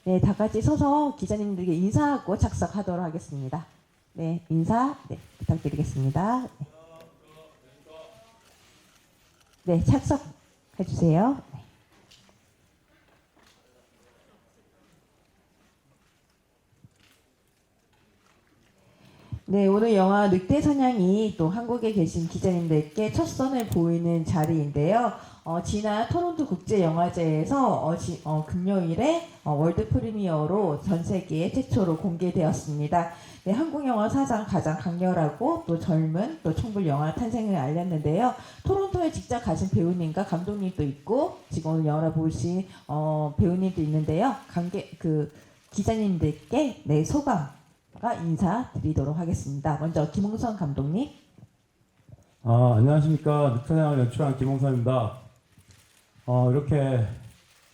네, 다 같이 서서 기자님들에게 인사하고 착석하도록 하겠습니다. 네, 인사 부탁드리겠습니다. 네, 착석해 주세요. 네, 오늘 영화 늑대 사냥이 또 한국에 계신 기자님들께 첫 선을 보이는 자리인데요. 지난 토론토 국제영화제에서 금요일에 월드 프리미어로 전 세계에 최초로 공개되었습니다. 네, 한국 영화 사상 가장 강렬하고 또 젊은 또 청불 영화 탄생을 알렸는데요. 토론토에 직접 가신 배우님과 감독님도 있고 지금 오늘 영화 보신 배우님도 있는데요. 기자님들께 네, 소감 인사드리도록 하겠습니다. 먼저 김홍선 감독님. 안녕하십니까. 늑사냥을 연출한 김홍선입니다. 이렇게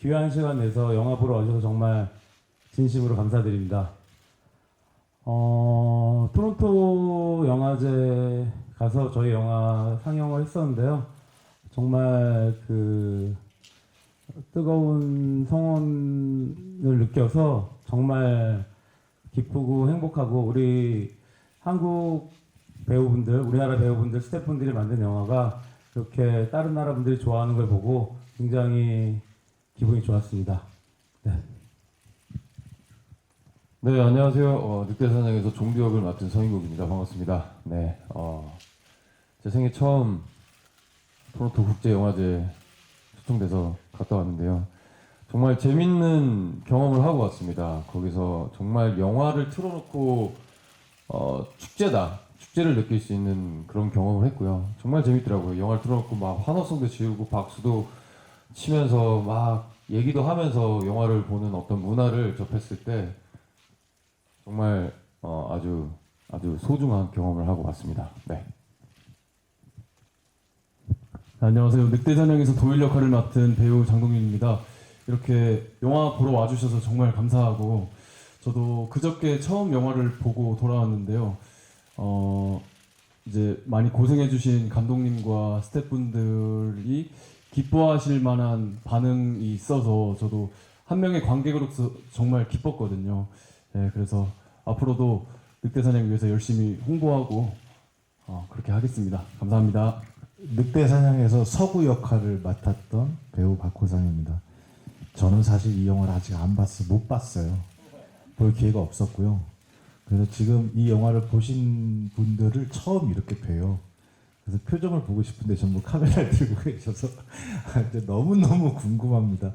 귀한 시간 내서 영화 보러 와주셔서 정말 진심으로 감사드립니다. 토론토 영화제 가서 저희 영화 상영을 했었는데요. 정말 그 뜨거운 성원을 느껴서 정말 기쁘고 행복하고, 우리 한국 배우분들, 우리나라 배우분들, 스태프분들이 만든 영화가 이렇게 다른 나라 분들이 좋아하는 걸 보고 굉장히 기분이 좋았습니다. 네. 네, 안녕하세요. 늑대사냥에서 종두 역을 맡은 서인국입니다. 반갑습니다. 네, 제 생애 처음 토론토 국제영화제 초청돼서 갔다 왔는데요. 정말 재밌는 경험을 하고 왔습니다. 거기서 정말 영화를 틀어놓고 축제를 느낄 수 있는 그런 경험을 했고요. 정말 재밌더라고요. 영화를 틀어놓고 막 환호성도 지르고 박수도 치면서 막 얘기도 하면서 영화를 보는 어떤 문화를 접했을 때 정말 아주 소중한 경험을 하고 왔습니다. 네. 안녕하세요. 늑대사냥에서 도일 역할을 맡은 배우 장동윤입니다. 이렇게 영화 보러 와주셔서 정말 감사하고, 저도 그저께 처음 영화를 보고 돌아왔는데요. 이제 많이 고생해주신 감독님과 스태프분들이 기뻐하실 만한 반응이 있어서 저도 한 명의 관객으로서 정말 기뻤거든요. 네, 그래서 앞으로도 늑대사냥 위해서 열심히 홍보하고 그렇게 하겠습니다. 감사합니다. 늑대사냥에서 서구 역할을 맡았던 배우 박호상입니다. 저는 사실 이 영화를 아직 못 봤어요. 볼 기회가 없었고요. 그래서 지금 이 영화를 보신 분들을 처음 이렇게 봬요. 그래서 표정을 보고 싶은데 전부 카메라를 들고 계셔서 너무너무 궁금합니다.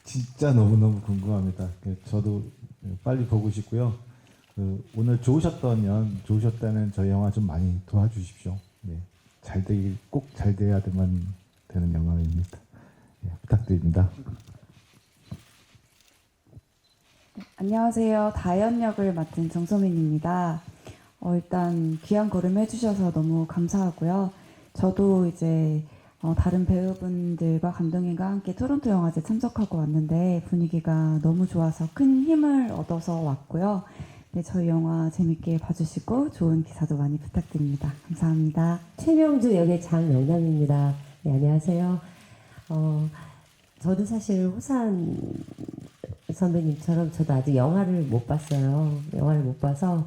진짜 너무너무 궁금합니다. 저도 빨리 보고 싶고요. 오늘 좋으셨다는 저희 영화 좀 많이 도와주십시오. 네, 꼭 잘 돼야만 되는 영화입니다. 네, 부탁드립니다. 안녕하세요. 다현 역을 맡은 정소민입니다. 일단 귀한 걸음 해주셔서 너무 감사하고요. 저도 이제 다른 배우분들과 감독님과 함께 토론토 영화제 참석하고 왔는데 분위기가 너무 좋아서 큰 힘을 얻어서 왔고요. 네, 저희 영화 재밌게 봐주시고 좋은 기사도 많이 부탁드립니다. 감사합니다. 최명주 역의 장영남입니다. 네, 안녕하세요. 저도 사실 호산 선배님처럼 저도 아직 영화를 못 봤어요. 영화를 못 봐서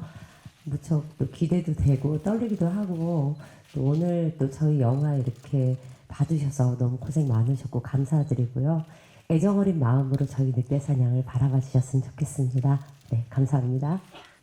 무척 또 기대도 되고 떨리기도 하고, 또 오늘 또 저희 영화 이렇게 봐주셔서 너무 고생 많으셨고 감사드리고요. 애정어린 마음으로 저희 늑대사냥을 바라봐 주셨으면 좋겠습니다. 네, 감사합니다.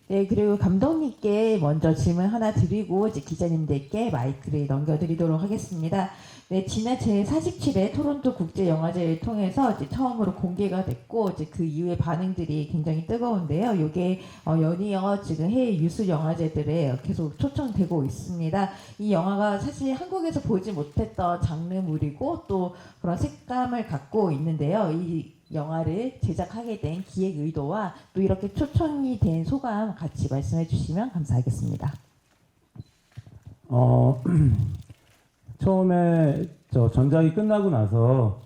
네, 그리고 감독님께 먼저 질문 하나 드리고 이제 기자님들께 마이크를 넘겨드리도록 하겠습니다. 네, 지난 제47회 토론토 국제영화제를 통해서 이제 처음으로 공개가 됐고 이제 그 이후에 반응들이 굉장히 뜨거운데요. 이게 연이어 지금 해외 유수 영화제들에 계속 초청되고 있습니다. 이 영화가 사실 한국에서 보지 못했던 장르물이고 또 그런 색감을 갖고 있는데요. 이 영화를 제작하게 된 기획 의도와 또 이렇게 초청이 된 소감 같이 말씀해 주시면 감사하겠습니다. 처음에 전작이 끝나고 나서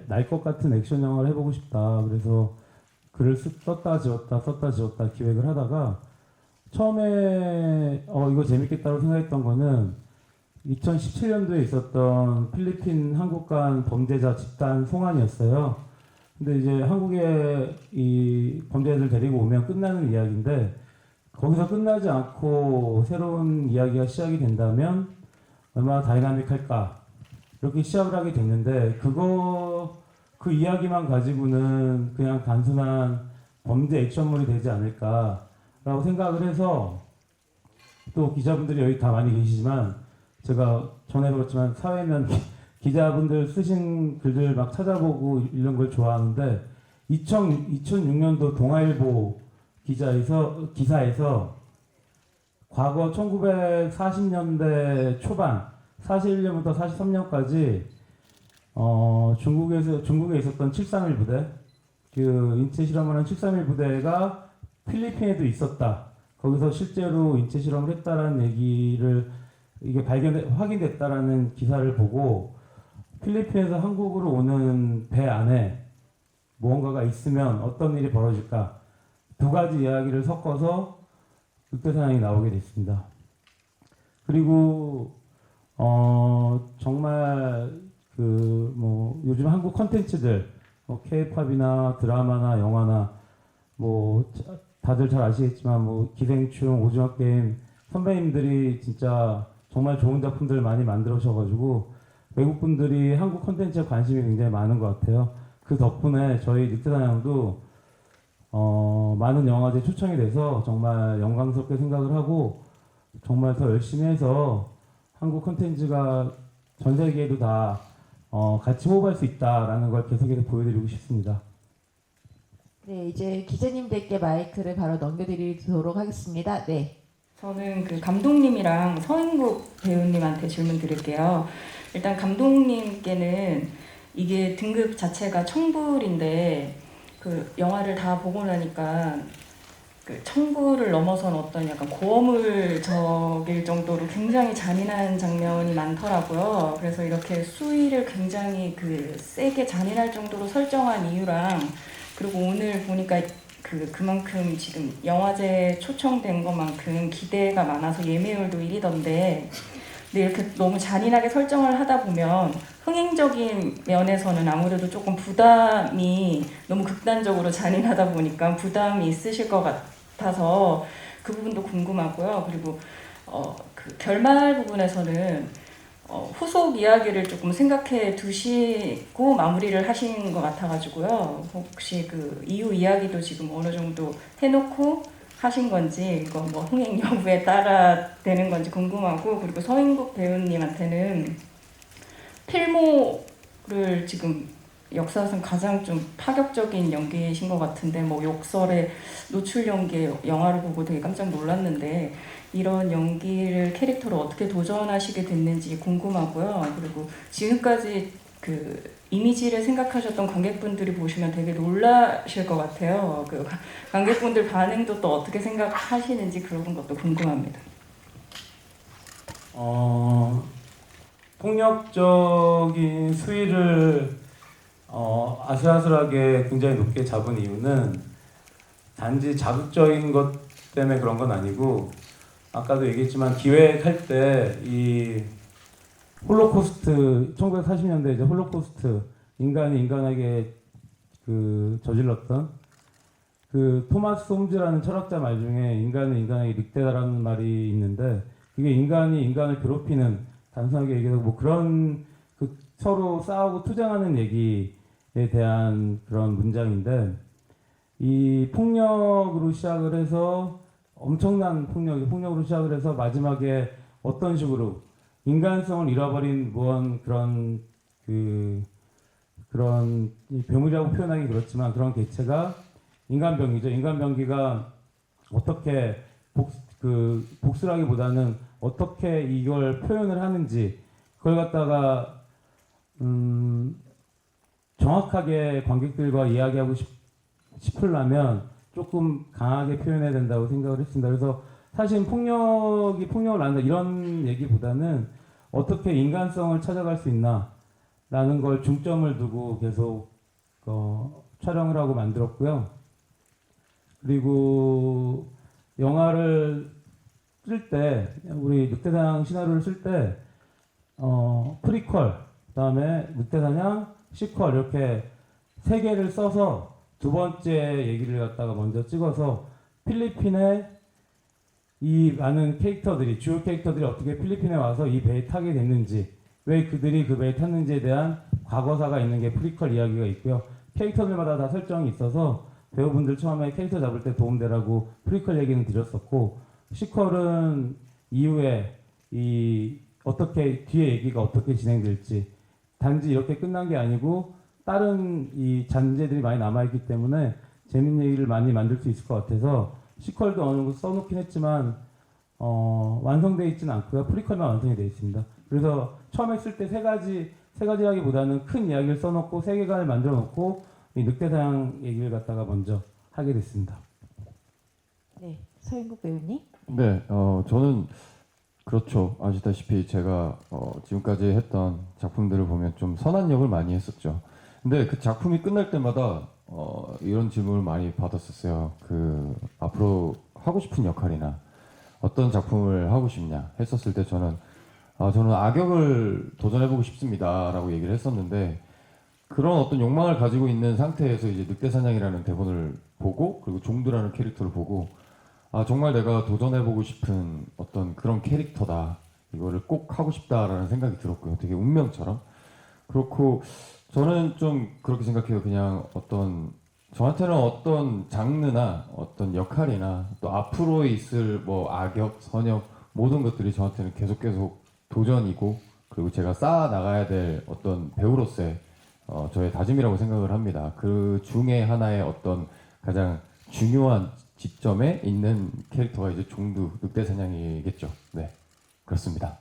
날 것 같은 액션 영화를 해보고 싶다. 그래서 글을 썼다 지웠다 기획을 하다가 처음에 이거 재밌겠다고 생각했던 거는 2017년도에 있었던 필리핀 한국 간 범죄자 집단 송환이었어요. 근데 이제 한국에 이 범죄자들 데리고 오면 끝나는 이야기인데 거기서 끝나지 않고 새로운 이야기가 시작이 된다면 얼마나 다이나믹할까 이렇게 시작을 하게 됐는데 그 이야기만 가지고는 그냥 단순한 범죄 액션물이 되지 않을까라고 생각을 해서 또 기자분들이 여기 다 많이 계시지만 제가 전에도 그렇지만 사회면 기자분들 쓰신 글들 막 찾아보고 이런 걸 좋아하는데 2006년도 동아일보 기사에서 과거 1940년대 초반 41년부터 43년까지 중국에 있었던 731 부대 그 인체 실험을 한 731 부대가 필리핀에도 있었다. 거기서 실제로 인체 실험을 했다라는 얘기를 이게 확인됐다라는 기사를 보고 필리핀에서 한국으로 오는 배 안에 무언가가 있으면 어떤 일이 벌어질까 두 가지 이야기를 섞어서 늑대사냥이 나오게 됐습니다. 그리고 정말 요즘 한국 컨텐츠들 K-팝이나 드라마나 영화나 다들 잘 아시겠지만 기생충, 오징어 게임 선배님들이 진짜 정말 좋은 작품들 많이 만들어셔가지고 외국 분들이 한국 컨텐츠에 관심이 굉장히 많은 것 같아요. 그 덕분에 저희 늑대사냥도 많은 영화제에 초청이 돼서 정말 영광스럽게 생각을 하고 정말 더 열심히 해서 한국 컨텐츠가 전 세계에도 다 같이 호흡할 수 있다라는 걸 계속해서 보여드리고 싶습니다. 네, 이제 기자님들께 마이크를 바로 넘겨드리도록 하겠습니다. 네. 저는 그 감독님이랑 서인국 배우님한테 질문 드릴게요. 일단 감독님께는 이게 등급 자체가 청불인데 그 영화를 다 보고 나니까 그 청불을 넘어선 어떤 약간 고어물적일 정도로 굉장히 잔인한 장면이 많더라고요. 그래서 이렇게 수위를 굉장히 세게 잔인할 정도로 설정한 이유랑 그리고 오늘 보니까 그만큼 지금 영화제 초청된 것만큼 기대가 많아서 예매율도 1위던데 근데 이렇게 너무 잔인하게 설정을 하다 보면 흥행적인 면에서는 아무래도 조금 부담이 너무 극단적으로 잔인하다 보니까 부담이 있으실 것 같아서 그 부분도 궁금하고요. 그리고 그 결말 부분에서는 후속 이야기를 조금 생각해 두시고 마무리를 하신 것 같아가지고요. 혹시 그 이후 이야기도 지금 어느 정도 해놓고 하신 건지 이거 흥행 여부에 따라 되는 건지 궁금하고 그리고 서인국 배우님한테는 필모를 지금 역사상 가장 좀 파격적인 연기이신 것 같은데 욕설에 노출 연기 영화를 보고 되게 깜짝 놀랐는데 이런 연기를 캐릭터로 어떻게 도전하시게 됐는지 궁금하고요. 그리고 지금까지 그 이미지를 생각하셨던 관객분들이 보시면 되게 놀라실 것 같아요. 그 관객분들 반응도 또 어떻게 생각하시는지 그런 것도 궁금합니다. 폭력적인 수위를 아슬아슬하게 굉장히 높게 잡은 이유는 단지 자극적인 것 때문에 그런 건 아니고 아까도 얘기했지만 기획할 때 이 홀로코스트 1940년대 이제 홀로코스트 인간이 인간에게 저질렀던 그 토마스 홈즈라는 철학자 말 중에 인간은 인간에게 늑대다라는 말이 있는데 그게 인간이 인간을 괴롭히는 단순하게 얘기해서 그런 서로 싸우고 투쟁하는 얘기에 대한 그런 문장인데 이 폭력으로 시작을 해서 엄청난 폭력으로 시작을 해서 마지막에 어떤 식으로 인간성을 잃어버린 그런 괴물이라고 표현하기 그렇지만 그런 개체가 인간병기죠. 인간병기가 어떻게 복수라기보다는 어떻게 이걸 표현을 하는지 그걸 갖다가 정확하게 관객들과 이야기하고 싶으려면 조금 강하게 표현해야 된다고 생각을 했습니다. 그래서 사실 폭력을 낳는다 이런 얘기보다는 어떻게 인간성을 찾아갈 수 있나라는 걸 중점을 두고 계속 촬영을 하고 만들었고요. 그리고 영화를 쓸 때 우리 늑대사냥 시나리오를 쓸 때 프리퀄 그다음에 늑대사냥 시퀄 이렇게 세 개를 써서 두 번째 얘기를 갖다가 먼저 찍어서 필리핀에 이 많은 캐릭터들이 주요 캐릭터들이 어떻게 필리핀에 와서 이 배에 타게 됐는지 왜 그들이 그 배에 탔는지에 대한 과거사가 있는 게 프리퀄 이야기가 있고요. 캐릭터들마다 다 설정이 있어서 배우분들 처음에 캐릭터 잡을 때 도움되라고 프리퀄 얘기는 드렸었고 시퀄은 이후에 이 어떻게 뒤에 얘기가 어떻게 진행될지 단지 이렇게 끝난 게 아니고 다른 이 잔재들이 많이 남아있기 때문에 재밌는 얘기를 많이 만들 수 있을 것 같아서 시퀄도 어느 정도 써놓긴 했지만 완성되어 있지는 않고요. 프리퀄만 완성이 되어 있습니다. 그래서 처음에 쓸 때 세 가지라기보다는 큰 이야기를 써놓고 세계관을 만들어 놓고 이 늑대사냥 얘기를 갖다가 먼저 하게 됐습니다. 네, 서인국 배우님. 네, 저는 그렇죠. 아시다시피 제가 지금까지 했던 작품들을 보면 좀 선한 역을 많이 했었죠. 근데 그 작품이 끝날 때마다 이런 질문을 많이 받았었어요. 그 앞으로 하고 싶은 역할이나 어떤 작품을 하고 싶냐 했었을 때 저는 악역을 도전해보고 싶습니다라고 얘기를 했었는데 그런 어떤 욕망을 가지고 있는 상태에서 이제 늑대사냥이라는 대본을 보고 그리고 종두라는 캐릭터를 보고 정말 내가 도전해보고 싶은 어떤 그런 캐릭터다. 이거를 꼭 하고 싶다라는 생각이 들었고요. 되게 운명처럼. 그렇고 저는 좀 그렇게 생각해요. 그냥 저한테는 어떤 장르나 어떤 역할이나 또 앞으로 있을 뭐 악역, 선역 모든 것들이 저한테는 계속 도전이고 그리고 제가 쌓아 나가야 될 어떤 배우로서의 저의 다짐이라고 생각을 합니다. 그 중에 하나의 어떤 가장 중요한 지점에 있는 캐릭터가 이제 종두 늑대사냥이겠죠. 네, 그렇습니다.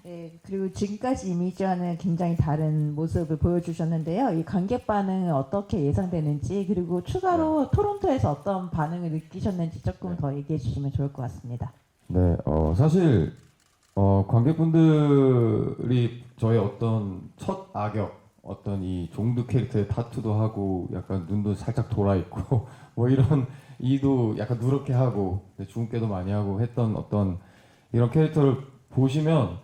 네, 그리고 지금까지 이미지와는 굉장히 다른 모습을 보여주셨는데요. 이 관객 반응은 어떻게 예상되는지 그리고 추가로 토론토에서 어떤 반응을 느끼셨는지 조금 더 얘기해 주시면 좋을 것 같습니다. 네, 사실 관객분들이 저의 어떤 첫 악역, 어떤 이 종두 캐릭터의 타투도 하고 약간 눈도 살짝 돌아 있고 뭐 이런 이도 약간 누렇게 하고 주근깨도 많이 하고 했던 어떤 이런 캐릭터를 보시면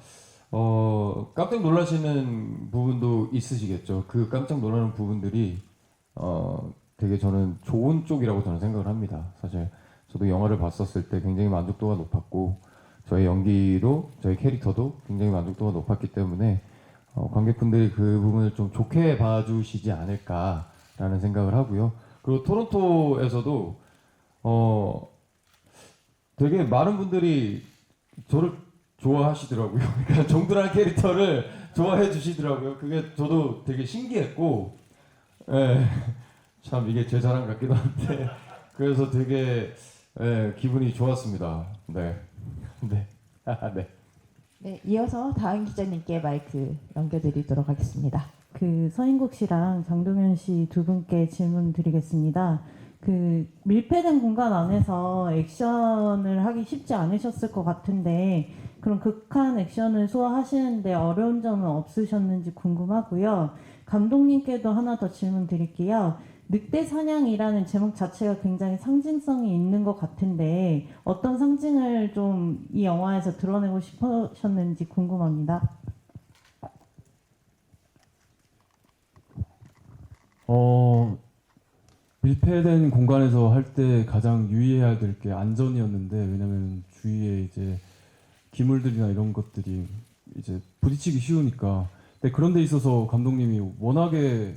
깜짝 놀라시는 부분도 있으시겠죠. 그 깜짝 놀라는 부분들이 되게 저는 좋은 쪽이라고 저는 생각을 합니다. 사실 저도 영화를 봤었을 때 굉장히 만족도가 높았고 저의 연기도 저의 캐릭터도 굉장히 만족도가 높았기 때문에 관객분들이 그 부분을 좀 좋게 봐주시지 않을까라는 생각을 하고요. 그리고 토론토에서도 되게 많은 분들이 저를 좋아하시더라고요. 그러니까 종두라는 캐릭터를 좋아해 주시더라고요. 그게 저도 되게 신기했고, 참 이게 제 자랑 같기도 한데, 그래서 되게 기분이 좋았습니다. 네, 네, 네. 네, 이어서 다음 기자님께 마이크 넘겨드리도록 하겠습니다. 그 서인국 씨랑 장동현 씨 두 분께 질문 드리겠습니다. 그 밀폐된 공간 안에서 액션을 하기 쉽지 않으셨을 것 같은데 그런 극한 액션을 소화하시는데 어려운 점은 없으셨는지 궁금하고요. 감독님께도 하나 더 질문 드릴게요. 늑대 사냥이라는 제목 자체가 굉장히 상징성이 있는 것 같은데 어떤 상징을 좀 이 영화에서 드러내고 싶으셨는지 궁금합니다. 밀폐된 공간에서 할 때 가장 유의해야 될 게 안전이었는데 왜냐면 주위에 이제 기물들이나 이런 것들이 이제 부딪히기 쉬우니까. 근데 그런 데 있어서 감독님이 워낙에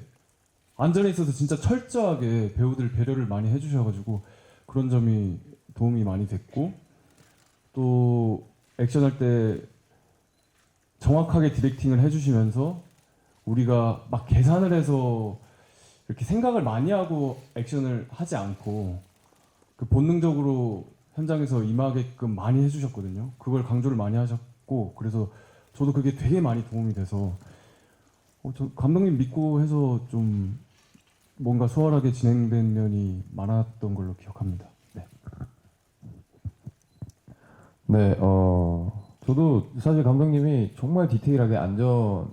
안전에 있어서 진짜 철저하게 배우들 배려를 많이 해주셔가지고 그런 점이 도움이 많이 됐고 또 액션할 때 정확하게 디렉팅을 해주시면서 우리가 막 계산을 해서 이렇게 생각을 많이 하고 액션을 하지 않고 그 본능적으로 현장에서 임하게끔 많이 해주셨거든요. 그걸 강조를 많이 하셨고 그래서 저도 그게 되게 많이 도움이 돼서 저 감독님 믿고 해서 좀 뭔가 수월하게 진행된 면이 많았던 걸로 기억합니다. 네. 네, 저도 사실 감독님이 정말 디테일하게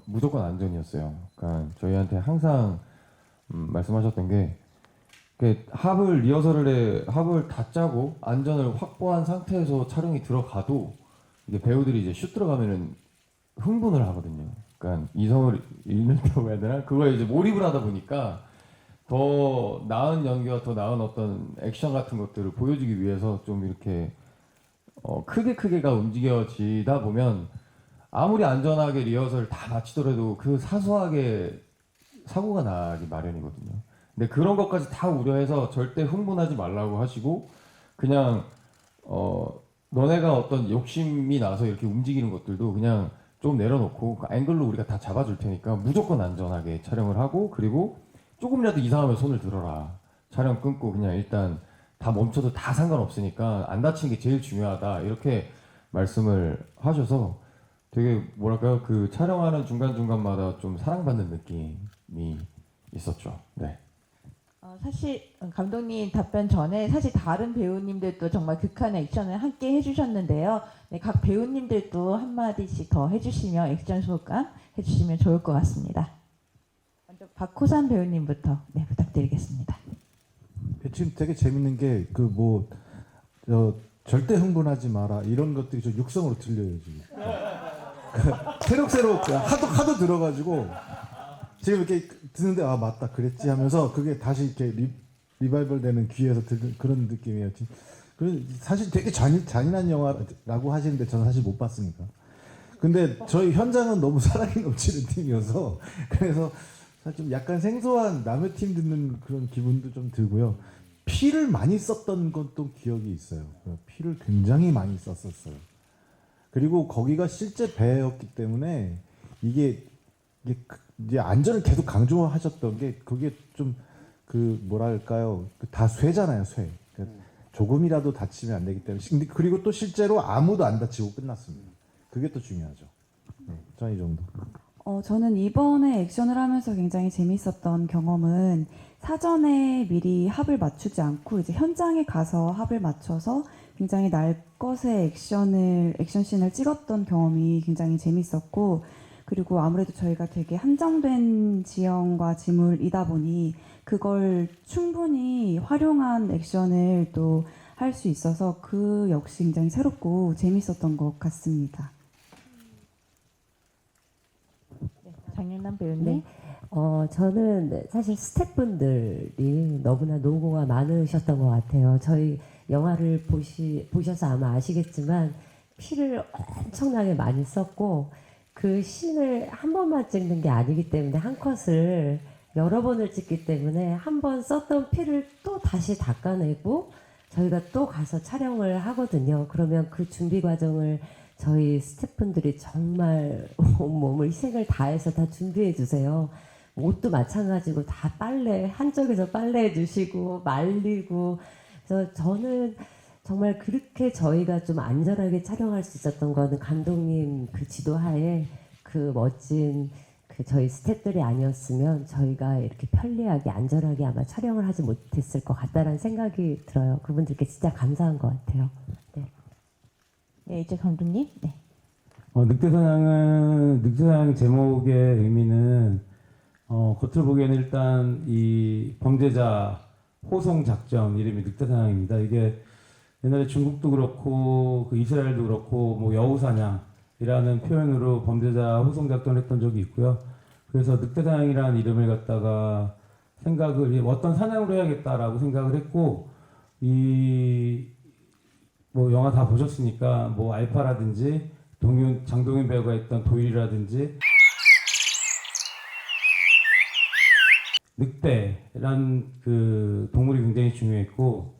무조건 안전이었어요. 그러니까 저희한테 항상 말씀하셨던 게 합을 다 짜고 안전을 확보한 상태에서 촬영이 들어가도 이게 배우들이 이제 슛 들어가면은 흥분을 하거든요. 그러니까 이성을 잃는다고 해야 되나? 그거에 이제 몰입을 하다 보니까 더 나은 연기와 더 나은 어떤 액션 같은 것들을 보여주기 위해서 좀 이렇게 크게가 움직여지다 보면 아무리 안전하게 리허설 다 마치더라도 그 사소하게 사고가 나기 마련이거든요. 근데 그런 것까지 다 우려해서 절대 흥분하지 말라고 하시고 그냥 너네가 어떤 욕심이 나서 이렇게 움직이는 것들도 그냥 좀 내려놓고 그 앵글로 우리가 다 잡아줄 테니까 무조건 안전하게 촬영을 하고 그리고 조금이라도 이상하면 손을 들어라. 촬영 끊고 그냥 일단 다 멈춰도 다 상관없으니까 안 다치는 게 제일 중요하다. 이렇게 말씀을 하셔서 되게 뭐랄까요 그 촬영하는 중간중간마다 좀 사랑받는 느낌이 있었죠. 네. 사실 감독님 답변 전에 사실 다른 배우님들도 정말 극한의 액션을 함께 해주셨는데요. 네, 각 배우님들도 한마디씩 더 해주시면 액션 소감 해주시면 좋을 것 같습니다. 먼저 박호산 배우님부터 네, 부탁드리겠습니다. 지금 되게 재밌는 게 절대 흥분하지 마라 이런 것들이 저 육성으로 들려요 지금. 새록새록 하도 들어가지고 지금 이렇게 듣는데 아 맞다 그랬지 하면서 그게 다시 이렇게 리바이벌 되는 귀에서 듣는 그런 느낌이에요. 사실 되게 잔인한 영화라고 하시는데 저는 사실 못 봤으니까. 근데 저희 현장은 너무 사랑이 넘치는 팀이어서 그래서 사실 좀 약간 생소한 남의 팀 듣는 그런 기분도 좀 들고요. 피를 많이 썼던 것도 기억이 있어요. 피를 굉장히 많이 썼었어요. 그리고 거기가 실제 배였기 때문에 이게 이제 안전을 계속 강조하셨던 게 그게 좀 뭐랄까요 다 쇠잖아요 쇠. 그러니까 조금이라도 다치면 안 되기 때문에 그리고 또 실제로 아무도 안 다치고 끝났습니다. 그게 또 중요하죠. 네, 저는 이 정도. 저는 이번에 액션을 하면서 굉장히 재밌었던 경험은 사전에 미리 합을 맞추지 않고 이제 현장에 가서 합을 맞춰서 굉장히 날 것의 액션씬을 찍었던 경험이 굉장히 재밌었고 그리고 아무래도 저희가 되게 한정된 지형과 지물이다 보니 그걸 충분히 활용한 액션을 또 할 수 있어서 그 역시 굉장히 새롭고 재밌었던 것 같습니다. 장윤남 배우님. 네. 저는 사실 스태프분들이 너무나 노고가 많으셨던 것 같아요. 저희 영화를 보셔서 아마 아시겠지만 피를 엄청나게 많이 썼고 그 씬을 한 번만 찍는 게 아니기 때문에 한 컷을 여러 번을 찍기 때문에 한 번 썼던 피를 또 다시 닦아내고 저희가 또 가서 촬영을 하거든요. 그러면 그 준비 과정을 저희 스태프분들이 정말 온몸을 희생을 다해서 다 준비해 주세요. 옷도 마찬가지고 다 한쪽에서 빨래해 주시고 말리고 그래서 저는 정말 그렇게 저희가 좀 안전하게 촬영할 수 있었던 거는 감독님 그 지도하에 그 멋진 저희 스태프들이 아니었으면 저희가 이렇게 편리하게 안전하게 아마 촬영을 하지 못했을 것 같다라는 생각이 들어요. 그분들께 진짜 감사한 것 같아요. 네. 네, 이제 감독님. 네. 늑대사냥 제목의 의미는 겉으로 보기에는 일단 이 범죄자 호송 작전 이름이 늑대사냥입니다. 이게 옛날에 중국도 그렇고 그 이스라엘도 그렇고 뭐 여우사냥이라는 표현으로 범죄자 호송 작전을 했던 적이 있고요. 그래서 늑대사냥이라는 이름을 갖다가 어떤 사냥으로 해야겠다라고 생각을 했고 뭐 영화 다 보셨으니까 뭐 알파라든지 장동윤 배우가 했던 도일이라든지 늑대란 그 동물이 굉장히 중요했고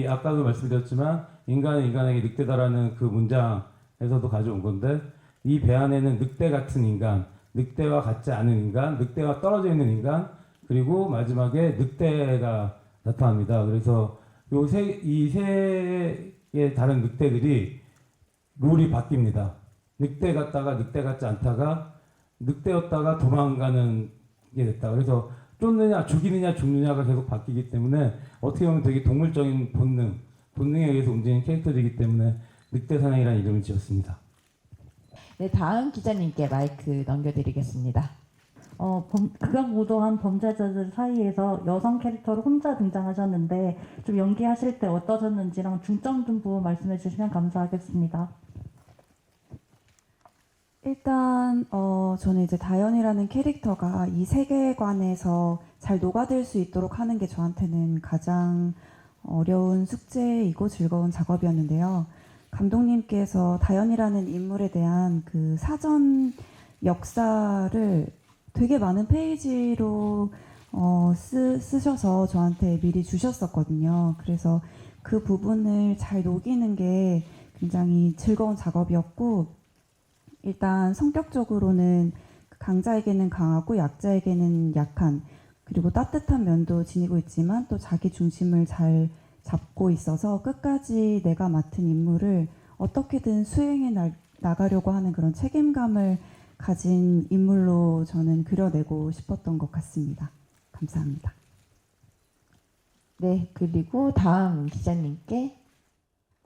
아까도 말씀드렸지만 인간은 인간에게 늑대다라는 그 문장에서도 가져온 건데 이 배 안에는 늑대 같은 인간, 늑대와 같지 않은 인간, 늑대와 떨어져 있는 인간 그리고 마지막에 늑대가 나타납니다. 그래서 이 세 개의 다른 늑대들이 룰이 바뀝니다. 늑대 같다가 늑대 같지 않다가 늑대였다가 도망가는 게 됐다. 그래서 쫓느냐 죽이느냐 죽느냐가 계속 바뀌기 때문에 어떻게 보면 되게 동물적인 본능에 의해서 움직이는 캐릭터들이기 때문에 늑대사냥이라는 이름을 지었습니다. 네, 다음 기자님께 마이크 넘겨드리겠습니다. 극악무도한 범죄자들 사이에서 여성 캐릭터로 혼자 등장하셨는데 좀 연기하실 때 어떠셨는지랑 중점 좀 부분 말씀해 주시면 감사하겠습니다. 일단 저는 이제 다현이라는 캐릭터가 이 세계관에서 잘 녹아들 수 있도록 하는 게 저한테는 가장 어려운 숙제이고 즐거운 작업이었는데요. 감독님께서 다현이라는 인물에 대한 그 사전 역사를 되게 많은 페이지로 쓰셔서 저한테 미리 주셨었거든요. 그래서 그 부분을 잘 녹이는 게 굉장히 즐거운 작업이었고, 일단 성격적으로는 강자에게는 강하고 약자에게는 약한, 그리고 따뜻한 면도 지니고 있지만 또 자기 중심을 잘 잡고 있어서 끝까지 내가 맡은 임무를 어떻게든 수행해 나가려고 하는 그런 책임감을 가진 인물로 저는 그려내고 싶었던 것 같습니다. 감사합니다. 네, 그리고 다음 기자님께.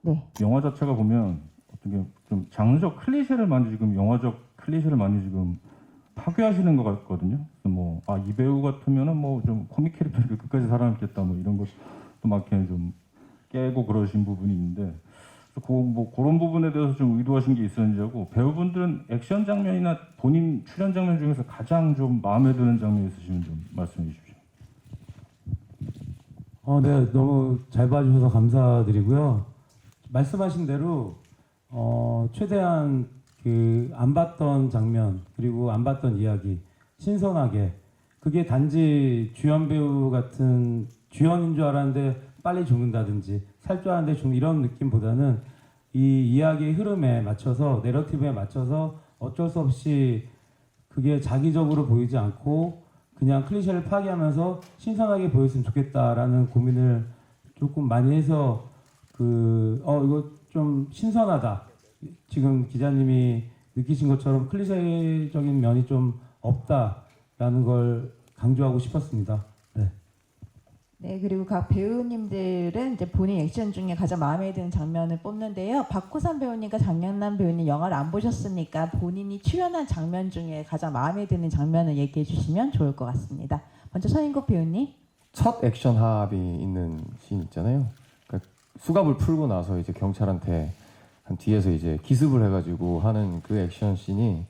네. 영화 자체가 보면 어떻게 좀 장르적 클리셰를 많이 지금 영화적 클리셰를 많이 지금 파괴하시는 것 같거든요. 뭐 이 배우 같으면은 뭐 좀 코믹 캐릭터를 끝까지 살아남겠다 뭐 이런 것도 막 이렇게 좀 깨고 그러신 부분이 있는데 뭐 그런 부분에 대해서 좀 의도하신 게 있었는지 하고, 배우분들은 액션 장면이나 본인 출연 장면 중에서 가장 좀 마음에 드는 장면 있으시면 좀 말씀해 주십시오. 네, 너무 잘 봐주셔서 감사드리고요. 말씀하신 대로 최대한 그 안 봤던 장면 그리고 안 봤던 이야기 신선하게, 그게 단지 주연 배우 같은 주연인 줄 알았는데 빨리 죽는다든지 살 줄 알았는데 죽는 이런 느낌보다는 이 이야기의 흐름에 맞춰서, 내러티브에 맞춰서 어쩔 수 없이 그게 자기적으로 보이지 않고 그냥 클리셰를 파괴하면서 신선하게 보였으면 좋겠다라는 고민을 조금 많이 해서 이거 좀 신선하다. 지금 기자님이 느끼신 것처럼 클리셰적인 면이 좀 없다라는 걸 강조하고 싶었습니다. 네. 네, 그리고 각 배우님들은 이제 본인 액션 중에 가장 마음에 드는 장면을 뽑는데요. 박호산 배우님과 장영남 배우님 영화를 안 보셨으니까 본인이 출연한 장면 중에 가장 마음에 드는 장면을 얘기해 주시면 좋을 것 같습니다. 먼저 서인국 배우님. 첫 액션 합이 있는 씬 있잖아요. 그러니까 수갑을 풀고 나서 이제 경찰한테 한 뒤에서 이제 기습을 해가지고 하는 그 액션 씬이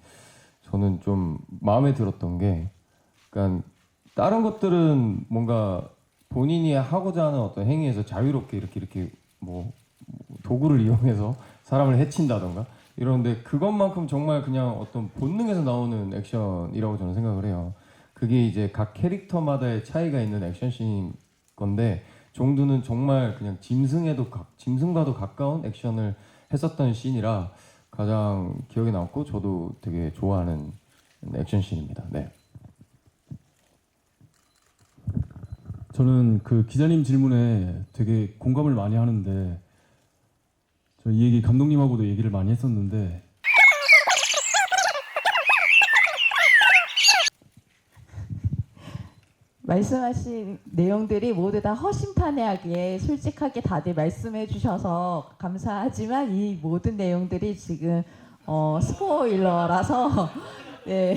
저는 좀 마음에 들었던 게, 그러니까 다른 것들은 뭔가 본인이 하고자 하는 어떤 행위에서 자유롭게 이렇게 뭐 도구를 이용해서 사람을 해친다던가 이런데, 그것만큼 정말 그냥 어떤 본능에서 나오는 액션이라고 저는 생각을 해요. 그게 이제 각 캐릭터마다의 차이가 있는 액션씬인 건데, 종두는 정말 그냥 짐승과도 가까운 액션을 했었던 씬이라 가장 기억에 남고 저도 되게 좋아하는 액션씬입니다. 네. 저는 그 기자님 질문에 되게 공감을 많이 하는데, 저 이 얘기 감독님하고도 얘기를 많이 했었는데, 말씀하신 내용들이 모두 다 허심탄회하게 솔직하게 다들 말씀해 주셔서 감사하지만 이 모든 내용들이 지금 스포일러라서 네,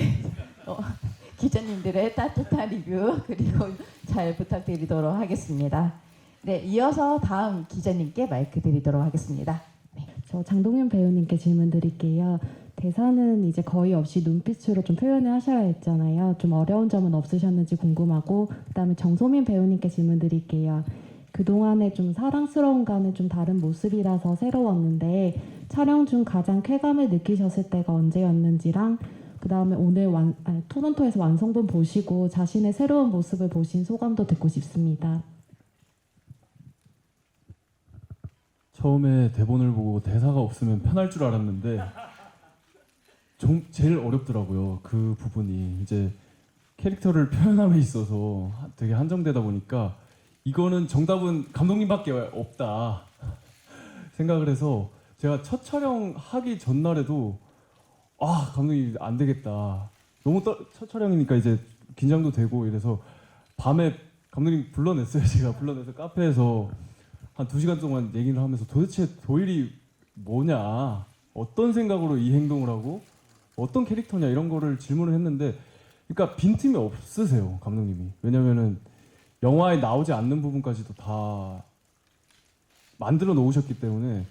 기자님들의 따뜻한 리뷰 그리고 잘 부탁드리도록 하겠습니다. 네, 이어서 다음 기자님께 마이크 드리도록 하겠습니다. 네. 저 장동윤 배우님께 질문 드릴게요. 대사는 이제 거의 없이 눈빛으로 좀 표현을 하셔야 했잖아요. 좀 어려운 점은 없으셨는지 궁금하고, 그다음에 정소민 배우님께 질문 드릴게요. 그동안에 좀 사랑스러운가는 좀 다른 모습이라서 새로웠는데, 촬영 중 가장 쾌감을 느끼셨을 때가 언제였는지랑, 그다음에 오늘 토론토에서 완성본 보시고 자신의 새로운 모습을 보신 소감도 듣고 싶습니다. 처음에 대본을 보고 대사가 없으면 편할 줄 알았는데 제일 어렵더라고요. 그 부분이 이제 캐릭터를 표현함에 있어서 되게 한정되다 보니까 이거는 정답은 감독님밖에 없다 생각을 해서, 제가 첫 촬영하기 전날에도 감독님 안 되겠다, 너무 첫 촬영이니까 이제 긴장도 되고 이래서 밤에 감독님 불러냈어요. 제가 불러내서 카페에서 한 2시간 동안 얘기를 하면서 도대체 도일이 뭐냐, 어떤 생각으로 이 행동을 하고 어떤 캐릭터냐 이런 거를 질문을 했는데, 그러니까 빈틈이 없으세요 감독님이. 왜냐면은 영화에 나오지 않는 부분까지도 다 만들어 놓으셨기 때문에.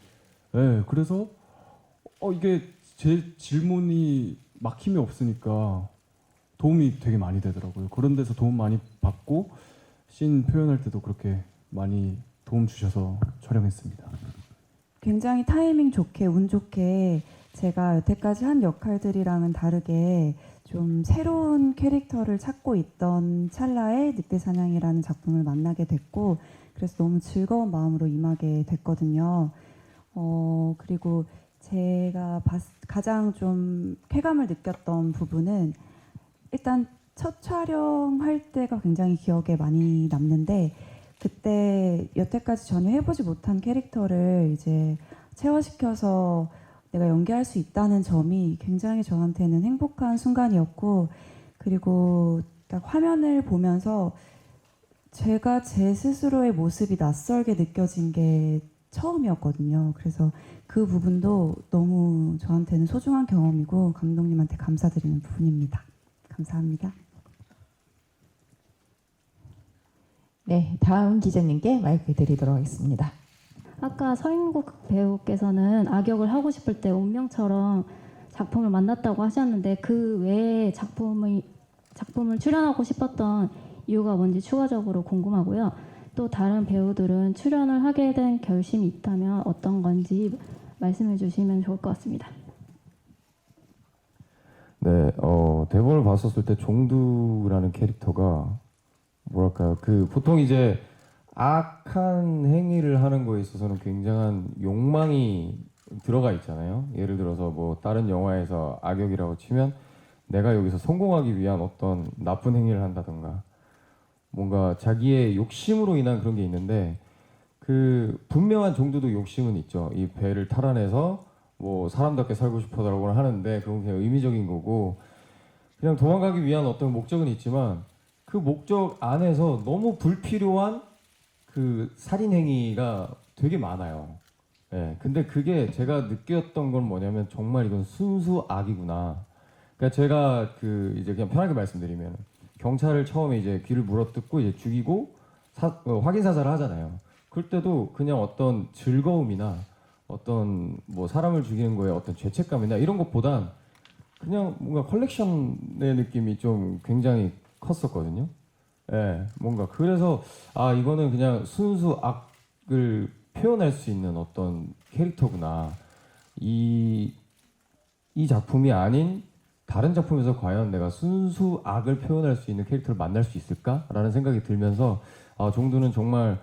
네, 그래서 이게 제 질문이 막힘이 없으니까 도움이 되게 많이 되더라고요. 그런 데서 도움 많이 받고 씬 표현할 때도 그렇게 많이 도움 주셔서 촬영했습니다. 굉장히 타이밍 좋게 운 좋게 제가 여태까지 한 역할들이랑은 다르게 좀 새로운 캐릭터를 찾고 있던 찰나에 늑대사냥이라는 작품을 만나게 됐고 그래서 너무 즐거운 마음으로 임하게 됐거든요. 그리고 제가 가장 좀 쾌감을 느꼈던 부분은 일단 첫 촬영할 때가 굉장히 기억에 많이 남는데 그때 여태까지 전혀 해보지 못한 캐릭터를 이제 체화시켜서 내가 연기할 수 있다는 점이 굉장히 저한테는 행복한 순간이었고 그리고 딱 화면을 보면서 제가 제 스스로의 모습이 낯설게 느껴진 게 처음이었거든요. 그래서 그 부분도 너무 저한테는 소중한 경험이고 감독님한테 감사드리는 부분입니다. 감사합니다. 네, 다음 기자님께 마이크 드리도록 하겠습니다. 아까 서인국 배우께서는 악역을 하고 싶을 때 운명처럼 작품을 만났다고 하셨는데 그 외에 작품을 출연하고 싶었던 이유가 뭔지 추가적으로 궁금하고요. 또 다른 배우들은 출연을 하게 된 결심이 있다면 어떤 건지 말씀해 주시면 좋을 것 같습니다. 네, 대본을 봤었을 때 종두라는 캐릭터가 뭐랄까요? 그 보통 이제 악한 행위를 하는 거에 있어서는 굉장한 욕망이 들어가 있잖아요. 예를 들어서 뭐 다른 영화에서 악역이라고 치면 내가 여기서 성공하기 위한 어떤 나쁜 행위를 한다던가 뭔가 자기의 욕심으로 인한 그런 게 있는데 그 분명한 정도도 욕심은 있죠. 이 배를 탈환해서 뭐 사람답게 살고 싶어라고 하는데 그건 그냥 의미적인 거고 그냥 도망가기 위한 어떤 목적은 있지만 그 목적 안에서 너무 불필요한 그 살인 행위가 되게 많아요. 예. 근데 그게 제가 느꼈던 건 뭐냐면 정말 이건 순수 악이구나. 그러니까 제가 그 이제 그냥 편하게 말씀드리면 경찰을 처음에 이제 귀를 물어뜯고 이제 죽이고 확인 사살을 하잖아요. 그럴 때도 그냥 어떤 즐거움이나 어떤 뭐 사람을 죽이는 거에 어떤 죄책감이나 이런 것보단 그냥 뭔가 컬렉션의 느낌이 좀 굉장히 컸었거든요. 예, 뭔가 그래서 아 이거는 그냥 순수 악을 표현할 수 있는 어떤 캐릭터구나. 이 작품이 아닌 다른 작품에서 과연 내가 순수 악을 표현할 수 있는 캐릭터를 만날 수 있을까라는 생각이 들면서 아 종두는 정말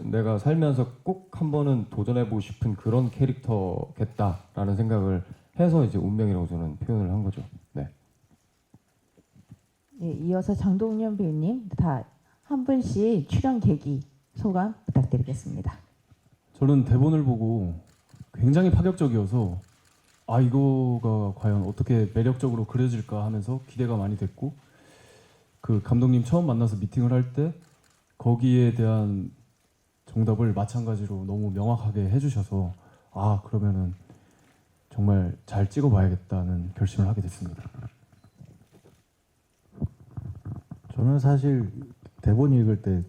내가 살면서 꼭 한 번은 도전해보고 싶은 그런 캐릭터겠다라는 생각을 해서 이제 운명이라고 저는 표현을 한 거죠. 네. 네, 이어서 장동연 배우님 다 한 분씩 출연 계기 소감 부탁드리겠습니다. 저는 대본을 보고 굉장히 파격적이어서 아 이거가 과연 어떻게 매력적으로 그려질까 하면서 기대가 많이 됐고 그 감독님 처음 만나서 미팅을 할 때 거기에 대한 정답을 마찬가지로 너무 명확하게 해주셔서 아 그러면은 정말 잘 찍어봐야겠다는 결심을 하게 됐습니다. 저는 사실 대본 읽을 때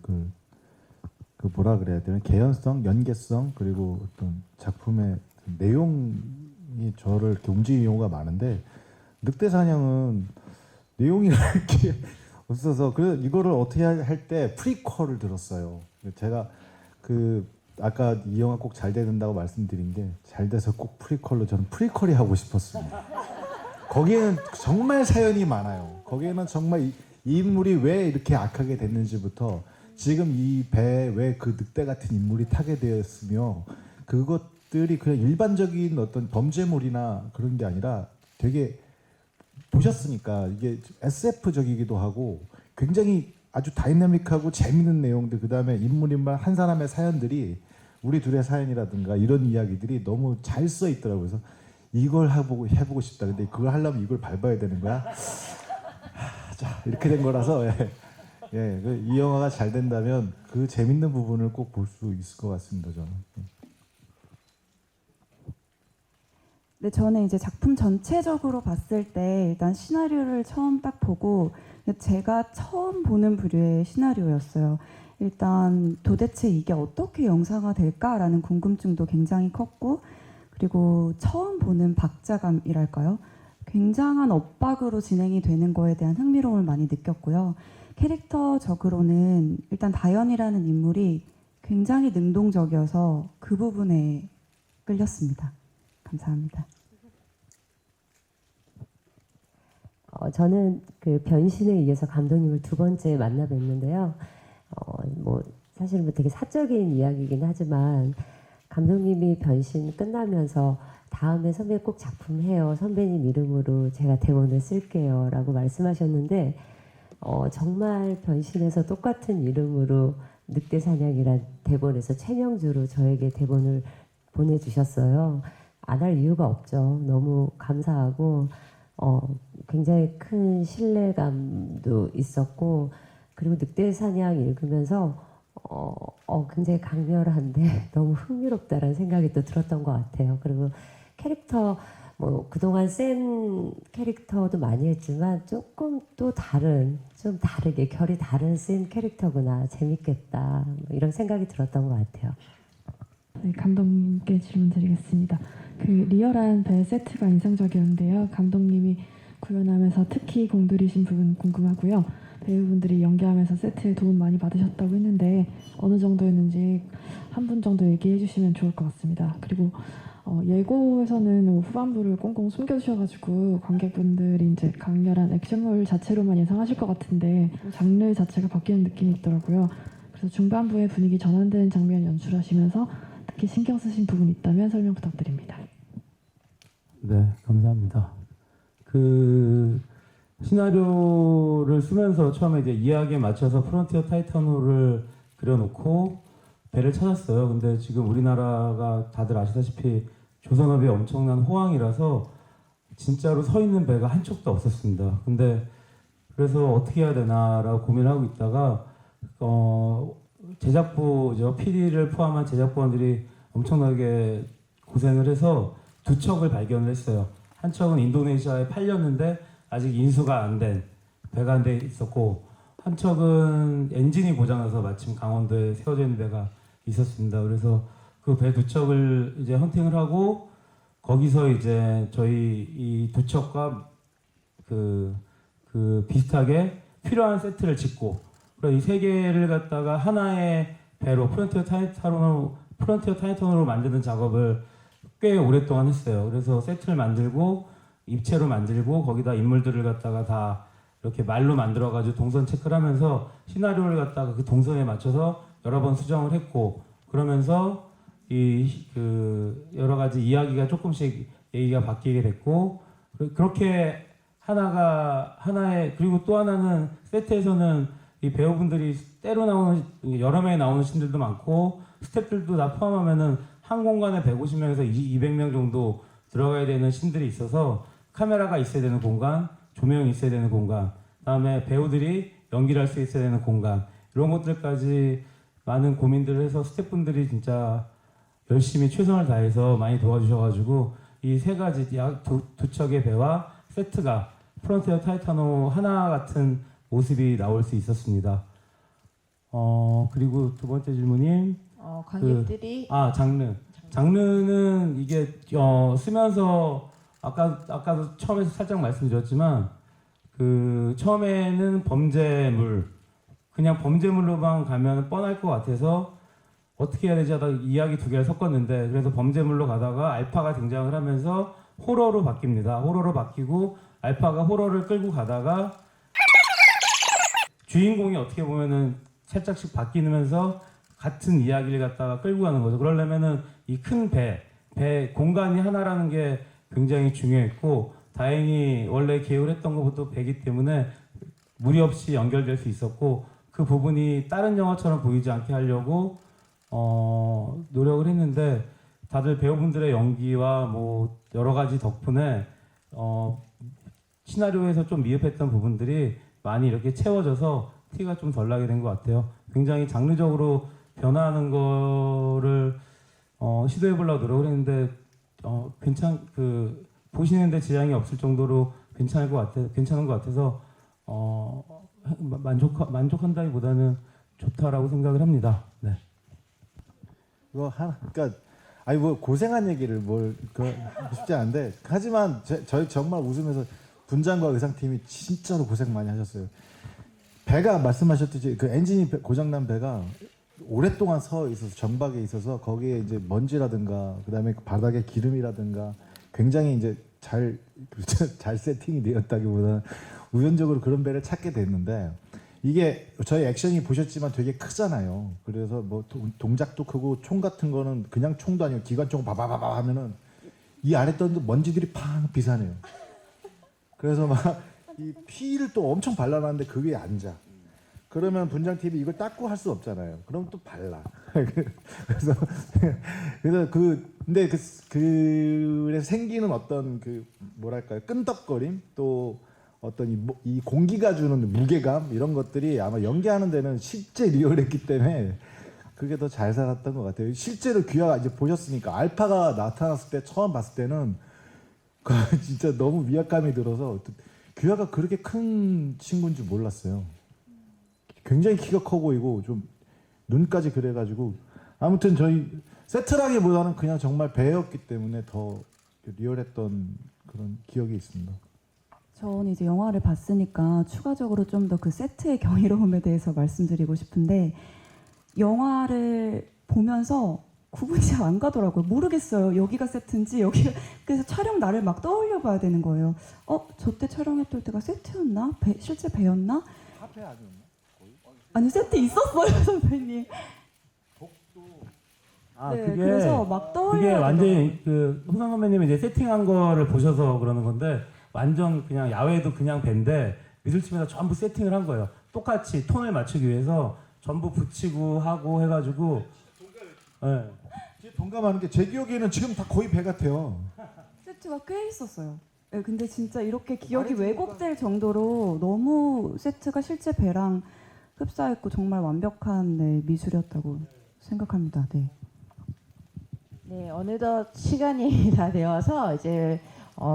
그 뭐라 그래야 되나 개연성, 연계성 그리고 어떤 작품의 내용이 저를 이렇게 움직이는 경우가 많은데 늑대사냥은 내용이 이렇게 없어서 그래서 이거를 어떻게 할 때 프리퀄을 들었어요. 제가 그 아까 이 영화 꼭 잘 된다고 말씀드린 게 잘 돼서 꼭 프리퀄로 저는 프리퀄이 하고 싶었습니다. 거기에는 정말 사연이 많아요. 거기에는 정말 이 인물이 왜 이렇게 악하게 됐는지부터 지금 이 배에 왜 그 늑대 같은 인물이 타게 되었으며 그것들이 그냥 일반적인 어떤 범죄물이나 그런 게 아니라 되게 보셨으니까 이게 SF적이기도 하고 굉장히 아주 다이나믹하고 재밌는 내용들 그다음에 인물인물 한 사람의 사연들이 우리 둘의 사연이라든가 이런 이야기들이 너무 잘 써 있더라고요. 그래서 이걸 해보고 싶다. 근데 그걸 하려면 이걸 밟아야 되는 거야. 자 이렇게 된 거라서 이 영화가 잘 된다면 그 재밌는 부분을 꼭 볼 수 있을 것 같습니다. 저는. 네, 저는 이제 작품 전체적으로 봤을 때 일단 시나리오를 처음 딱 보고 제가 처음 보는 부류의 시나리오였어요. 일단 도대체 이게 어떻게 영상화 될까라는 궁금증도 굉장히 컸고 그리고 처음 보는 박자감이랄까요? 굉장한 엇박으로 진행이 되는 거에 대한 흥미로움을 많이 느꼈고요. 캐릭터적으로는 일단 다연이라는 인물이 굉장히 능동적이어서 그 부분에 끌렸습니다. 감사합니다. 저는 그 변신에 이어서 감독님을 두 번째 만나 뵀는데요. 뭐 사실 뭐 되게 사적인 이야기이긴 하지만 감독님이 변신 끝나면서 다음에 선배 꼭 작품 해요. 선배님 이름으로 제가 대본을 쓸게요라고 말씀하셨는데 정말 변신해서 똑같은 이름으로 늑대사냥이란 대본에서 최명주로 저에게 대본을 보내주셨어요. 안 할 이유가 없죠. 너무 감사하고 굉장히 큰 신뢰감도 있었고 그리고 늑대사냥 읽으면서 굉장히 강렬한데 너무 흥미롭다라는 생각이 또 들었던 것 같아요. 그리고 캐릭터 뭐 그동안 센 캐릭터도 많이 했지만 조금 또 좀 다르게 결이 다른 센 캐릭터구나 재밌겠다 뭐 이런 생각이 들었던 것 같아요. 네, 감독님께 질문 드리겠습니다. 그 리얼한 배 세트가 인상적이었는데요. 감독님이 구현하면서 특히 공들이신 부분 궁금하고요. 배우분들이 연기하면서 세트에 도움 많이 받으셨다고 했는데 어느 정도였는지 한 분 정도 얘기해 주시면 좋을 것 같습니다. 그리고 예고에서는 후반부를 꽁꽁 숨겨주셔가지고 관객분들이 이제 강렬한 액션물 자체로만 예상하실 것 같은데 장르 자체가 바뀌는 느낌이 있더라고요. 그래서 중반부에 분위기 전환되는 장면 연출하시면서 특히 신경 쓰신 부분이 있다면 설명 부탁드립니다. 네, 감사합니다. 그 시나리오를 쓰면서 처음에 이제 이야기에 맞춰서 프론티어 타이타노를 그려놓고 배를 찾았어요. 근데 지금 우리나라가 다들 아시다시피 조선업이 엄청난 호황이라서 진짜로 서 있는 배가 한 척도 없었습니다. 근데 그래서 어떻게 해야 되나라고 고민하고 있다가 제작부죠, PD를 포함한 제작부원들이 엄청나게 고생을 해서 두 척을 발견을 했어요. 한 척은 인도네시아에 팔렸는데 아직 인수가 안 된 배가 한 대 있었고, 한 척은 엔진이 고장나서 마침 강원도에 세워져 있는 배가 있었습니다. 그래서 그 배 두 척을 이제 헌팅을 하고 거기서 이제 저희 이 두 척과 그 비슷하게 필요한 세트를 짓고, 그래서 이 세 개를 갖다가 하나의 배로 프론티어 타이탄으로 만드는 작업을 꽤 오랫동안 했어요. 그래서 세트를 만들고 입체로 만들고 거기다 인물들을 갖다가 다 이렇게 말로 만들어가지고 동선 체크를 하면서 시나리오를 갖다가 그 동선에 맞춰서 여러 번 수정을 했고, 그러면서 여러 가지 이야기가 조금씩 얘기가 바뀌게 됐고, 그렇게 하나의 그리고 또 하나는 세트에서는 이 배우분들이 때로 나오는 여러 명이 나오는 신들도 많고 스태프들도 다 포함하면은 한 공간에 150명에서 200명 정도 들어가야 되는 신들이 있어서 카메라가 있어야 되는 공간, 조명이 있어야 되는 공간, 그다음에 배우들이 연기를 할 수 있어야 되는 공간, 이런 것들까지 많은 고민들을 해서 스태프분들이 진짜 열심히 최선을 다해서 많이 도와주셔가지고 이 세 가지 약 두 척의 배와 세트가 프론티어 타이타노 하나 같은 모습이 나올 수 있었습니다. 그리고 두 번째 질문인 관객들이 장르는 이게 쓰면서 아까도 처음에 살짝 말씀드렸지만 그 처음에는 그냥 범죄물로만 가면 뻔할 것 같아서 어떻게 해야 되지 하다가 이야기 두 개를 섞었는데, 그래서 범죄물로 가다가 알파가 등장을 하면서 호러로 바뀝니다. 호러로 바뀌고 알파가 호러를 끌고 가다가 주인공이 어떻게 보면은 살짝씩 바뀌면서 같은 이야기를 갖다가 끌고 가는 거죠. 그러려면은 이 큰 배 공간이 하나라는 게 굉장히 중요했고, 다행히 원래 계획을 했던 것부터 배기 때문에 무리 없이 연결될 수 있었고, 그 부분이 다른 영화처럼 보이지 않게 하려고 노력을 했는데, 다들 배우분들의 연기와 뭐 여러 가지 덕분에 시나리오에서 좀 미흡했던 부분들이 많이 이렇게 채워져서 티가 좀 덜 나게 된 것 같아요. 굉장히 장르적으로 변화하는 거를 시도해 보려고 노력을 했는데 보시는데 지장이 없을 정도로 괜찮은 것 같아서 만족한다기보다는 좋다라고 생각을 합니다. 네. 그러니까 아니 뭐 고생한 얘기를 쉽지 않은데 하지만 저희 정말 웃으면서 분장과 의상팀이 진짜로 고생 많이 하셨어요. 배가 말씀하셨듯이 그 엔진이 고장난 배가 오랫동안 서 있어서 전박에 있어서 거기에 이제 먼지라든가 그다음에 바닥에 기름이라든가 굉장히 이제 잘 세팅이 되었다기보다는 우연적으로 그런 배를 찾게 됐는데 이게 저희 액션이 보셨지만 되게 크잖아요. 그래서 뭐 동작도 크고 총 같은 거는 그냥 총도 아니고 기관총 바바바바 하면은 이 아래 떠는 먼지들이 팡 비사네요. 그래서 막 이 피를 또 엄청 발라놨는데 그 위에 앉아. 그러면 분장팀이 이걸 닦고 할 수 없잖아요. 그럼 또 발라. 그래서 근데 그래서 생기는 어떤 그 뭐랄까요 끈덕거림 또 어떤 이 공기가 주는 무게감 이런 것들이 아마 연기하는 데는 실제 리얼했기 때문에 그게 더 잘 살았던 것 같아요. 실제로 귀하가 이제 보셨으니까 알파가 나타났을 때 처음 봤을 때는 진짜 너무 위압감이 들어서 귀하가 그렇게 큰 친구인 줄 몰랐어요. 굉장히 키가 커 보이고 좀 눈까지 그래가지고 아무튼 저희 세트라기보다는 그냥 정말 배였기 때문에 더 리얼했던 그런 기억이 있습니다. 저는 이제 영화를 봤으니까 추가적으로 좀 더 그 세트의 경이로움에 대해서 말씀드리고 싶은데 영화를 보면서 구분이 잘 안 가더라고요. 모르겠어요. 여기가 세트인지 여기가 그래서 촬영 날을 막 떠올려 봐야 되는 거예요. 저때 촬영했던 때가 세트였나? 실제 배였나? 카페 아니었나? 아니 세트 있었어요 선배님. 네, 그게 그래서 막 떠올려. 그게 완전히 그 홍상 선배님이 이제 세팅한 거를 보셔서 그러는 건데 완전 그냥 야외도 그냥 밴데 미술팀에서 전부 세팅을 한 거예요. 똑같이 톤을 맞추기 위해서 전부 붙이고 하고 해가지고. 네. 동감하는 게 제 기억에는 지금 다 거의 배 같아요. 세트가 꽤 있었어요. 네, 근데 진짜 이렇게 기억이 왜곡될 정도로 너무 세트가 실제 배랑 흡사했고 정말 완벽한 미술이었다고 생각합니다. 네. 네, 어느덧 시간이 다 되어서 이제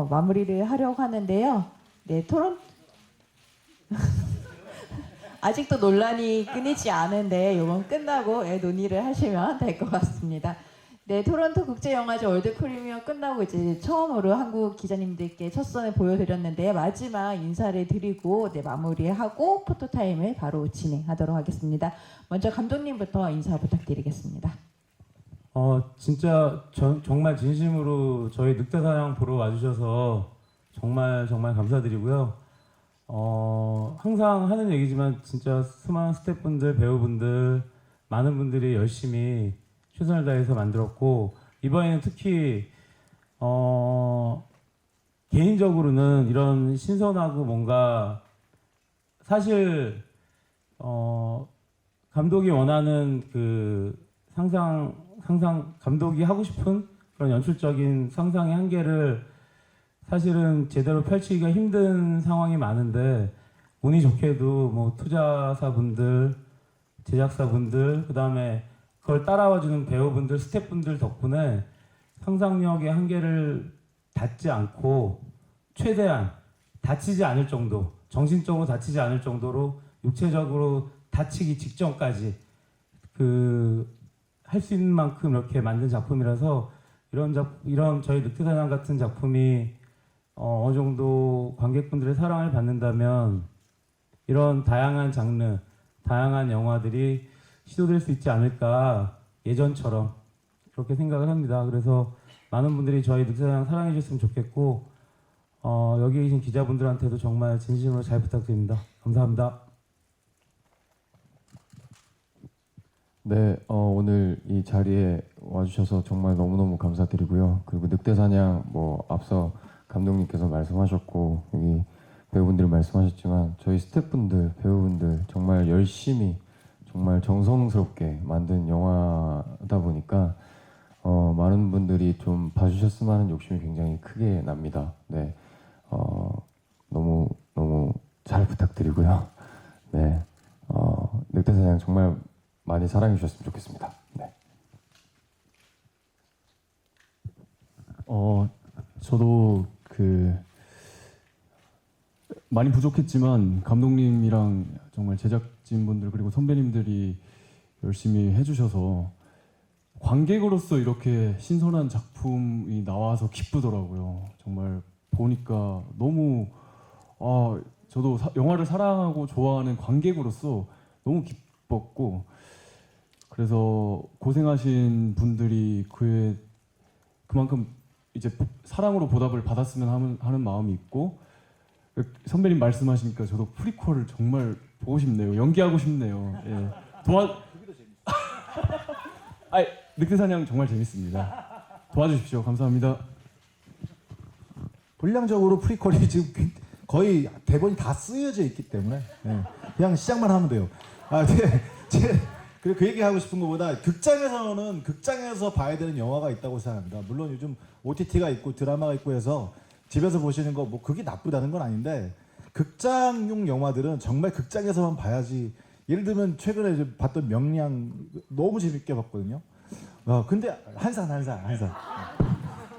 마무리를 하려고 하는데요. 네, 토론 아직도 논란이 끊이지 않은데 이건 끝나고 논의를 하시면 될 것 같습니다. 네, 토론토 국제영화제 월드 프리미어 끝나고 이제 처음으로 한국 기자님들께 첫 선을 보여드렸는데 마지막 인사를 드리고 마무리하고 포토타임을 바로 진행하도록 하겠습니다. 먼저 감독님부터 인사 부탁드리겠습니다. 진짜 정말 진심으로 저희 늑대사냥 보러 와주셔서 정말 감사드리고요. 항상 하는 얘기지만 진짜 수많은 스태프분들, 배우분들, 많은 분들이 열심히 최선을 다해서 만들었고 이번에는 특히 개인적으로는 이런 신선하고 뭔가 사실 감독이 원하는 그 상상 감독이 하고 싶은 그런 연출적인 상상의 한계를 사실은 제대로 펼치기가 힘든 상황이 많은데 운이 좋게도 뭐 투자사분들, 제작사분들, 그 다음에 그걸 따라와주는 배우분들, 스태프분들 덕분에 상상력의 한계를 닿지 않고 최대한 다치지 않을 정도, 정신적으로 다치지 않을 정도로 육체적으로 다치기 직전까지 할 수 있는 만큼 이렇게 만든 작품이라서 이런 저희 늑대사냥 같은 작품이 어느 정도 관객분들의 사랑을 받는다면 이런 다양한 장르, 다양한 영화들이 시도될 수 있지 않을까 예전처럼 그렇게 생각을 합니다. 그래서 많은 분들이 저희 늑대사냥 사랑해 주셨으면 좋겠고 여기 계신 기자분들한테도 정말 진심으로 잘 부탁드립니다. 감사합니다. 네, 오늘 이 자리에 와주셔서 정말 너무너무 감사드리고요. 그리고 늑대사냥 앞서 감독님께서 말씀하셨고 여기 배우분들 말씀하셨지만 저희 스태프분들, 배우분들 정말 열심히 정말 정성스럽게 만든 영화다 보니까 많은 분들이 좀 봐주셨으면 하는 욕심이 굉장히 크게 납니다. 네, 너무 잘 부탁드리고요. 네, 늑대사냥 정말 많이 사랑해 주셨으면 좋겠습니다. 네. 저도 많이 부족했지만 감독님이랑 정말 제작진분들 그리고 선배님들이 열심히 해주셔서 관객으로서 이렇게 신선한 작품이 나와서 기쁘더라고요. 정말 보니까 너무 저도 영화를 사랑하고 좋아하는 관객으로서 너무 기뻤고, 그래서 고생하신 분들이 그만큼 이제 사랑으로 보답을 받았으면 하는 마음이 있고, 선배님 말씀하시니까 저도 프리퀄을 정말 보고 싶네요. 연기하고 싶네요. 예. 늑대사냥 정말 재밌습니다. 도와주십시오. 감사합니다. 분량적으로 프리퀄이 지금 거의 대본이 다 쓰여져 있기 때문에 그냥 시작만 하면 돼요. 그리고 그 얘기 하고 싶은 것보다 극장에서는 극장에서 봐야 되는 영화가 있다고 생각합니다. 물론 요즘 OTT가 있고 드라마가 있고 해서 집에서 보시는 거 뭐 그게 나쁘다는 건 아닌데, 극장용 영화들은 정말 극장에서만 봐야지. 예를 들면 최근에 이제 봤던 명량 너무 재밌게 봤거든요. 근데 한산.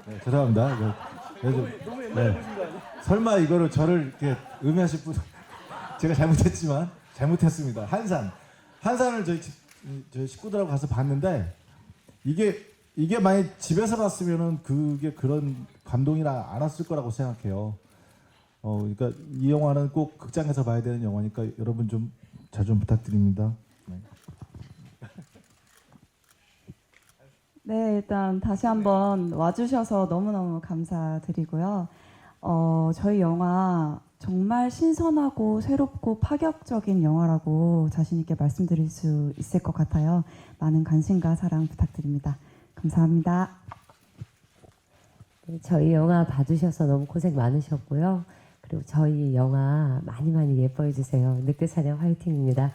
네, 죄송합니다. 너무 옛날에 보신 거 아니에요? 설마 이거를 저를 이렇게 의미하실 분? 제가 잘못했습니다. 한산을 저희 식구들하고 가서 봤는데 이게 만약 집에서 봤으면은 그게 그런 감동이나 안 왔을 거라고 생각해요. 그러니까 이 영화는 꼭 극장에서 봐야 되는 영화니까 여러분 좀 잘 좀 부탁드립니다. 네, 일단 다시 한번 와주셔서 너무너무 감사드리고요. 저희 영화 정말 신선하고 새롭고 파격적인 영화라고 자신 있게 말씀드릴 수 있을 것 같아요. 많은 관심과 사랑 부탁드립니다. 감사합니다. 네, 저희 영화 봐주셔서 너무 고생 많으셨고요. 그리고 저희 영화 많이 예뻐해 주세요. 늑대사냥 화이팅입니다.